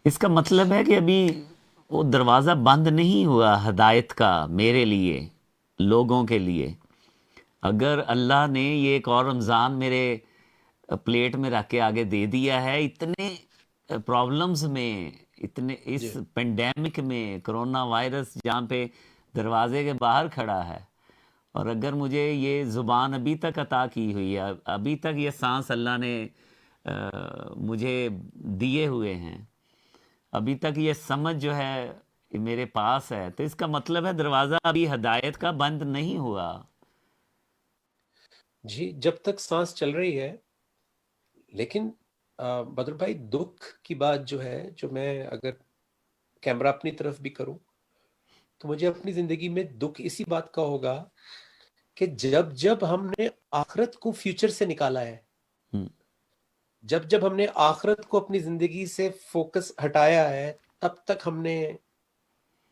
اس کا مطلب ہے کہ ابھی وہ دروازہ بند نہیں ہوا ہدایت کا میرے لیے، لوگوں کے لیے۔ اگر اللہ نے یہ ایک اور رمضان میرے پلیٹ میں رکھ کے آگے دے دیا ہے، اتنے پرابلمز میں، اتنے جی اس پینڈیمک میں، کرونا وائرس جہاں پہ دروازے کے باہر کھڑا ہے، اور اگر مجھے یہ زبان ابھی تک عطا کی ہوئی ہے، ابھی تک یہ سانس اللہ نے مجھے دیے ہوئے ہیں، ابھی تک یہ سمجھ جو ہے میرے پاس ہے، تو اس کا مطلب ہے دروازہ ابھی ہدایت کا بند نہیں ہوا۔ جی، جب تک سانس چل رہی ہے۔ لیکن بدر بھائی، دکھ کی بات جو ہے، جو میں اگر کیمرہ اپنی طرف بھی کروں تو مجھے اپنی زندگی میں دکھ اسی بات کا ہوگا کہ جب جب ہم نے آخرت کو فیوچر سے نکالا ہے، ہم، جب جب ہم نے آخرت کو اپنی زندگی سے فوکس ہٹایا ہے، تب تک ہم نے،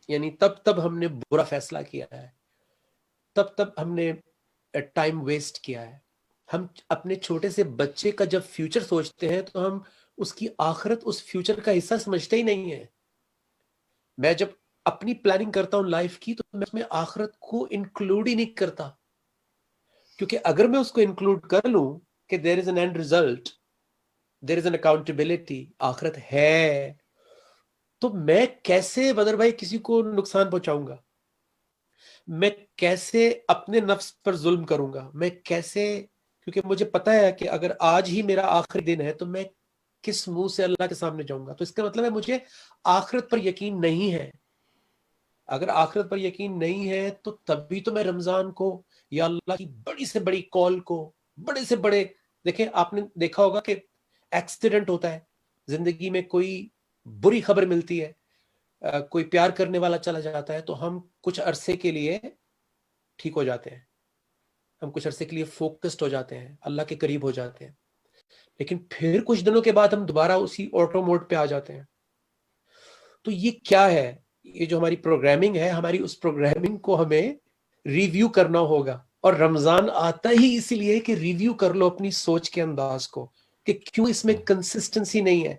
یعنی تب ہم نے برا فیصلہ کیا ہے، تب ہم نے ٹائم ویسٹ کیا ہے۔ ہم اپنے چھوٹے سے بچے کا جب فیوچر سوچتے ہیں تو ہم اس کی آخرت اس فیوچر کا حصہ سمجھتے ہی نہیں ہے۔ میں جب اپنی پلاننگ کرتا ہوں لائف کی تو میں اس میں آخرت کو انکلوڈ ہی نہیں کرتا، کیونکہ اگر میں اس کو انکلوڈ کر لوں کہ there is an end result, there is an accountability, آخرت ہے، تو میں کیسے بدر بھائی کسی کو نقصان پہنچاؤں گا؟ میں کیسے اپنے نفس پر ظلم کروں گا؟ میں کیسے، کیونکہ مجھے پتا ہے کہ اگر آج ہی میرا آخری دن ہے تو میں کس منہ سے اللہ کے سامنے جاؤں گا؟ تو اس کا مطلب ہے مجھے آخرت پر یقین نہیں ہے۔ اگر آخرت پر یقین نہیں ہے تو تبھی تو میں رمضان کو، یا اللہ کی بڑی سے بڑی کال کو، بڑے سے بڑے، دیکھیں آپ نے دیکھا ہوگا کہ ایکسیڈنٹ ہوتا ہے زندگی میں، کوئی بری خبر ملتی ہے، کوئی پیار کرنے والا چلا جاتا ہے، تو ہم کچھ عرصے کے لیے ٹھیک ہو جاتے ہیں، ہم کچھ عرصے کے لیے فوکسڈ ہو جاتے ہیں، اللہ کے قریب ہو جاتے ہیں، لیکن پھر کچھ دنوں کے بعد ہم دوبارہ اسی آٹو موڈ پہ آ جاتے ہیں۔ تو یہ کیا ہے؟ یہ جو ہماری پروگرامنگ ہے، ہماری اس پروگرامنگ کو ہمیں ریویو کرنا ہوگا، اور رمضان آتا ہی اسی لیے کہ ریویو کر لو اپنی سوچ کے انداز کو، کہ کیوں اس میں کنسسٹنسی نہیں ہے۔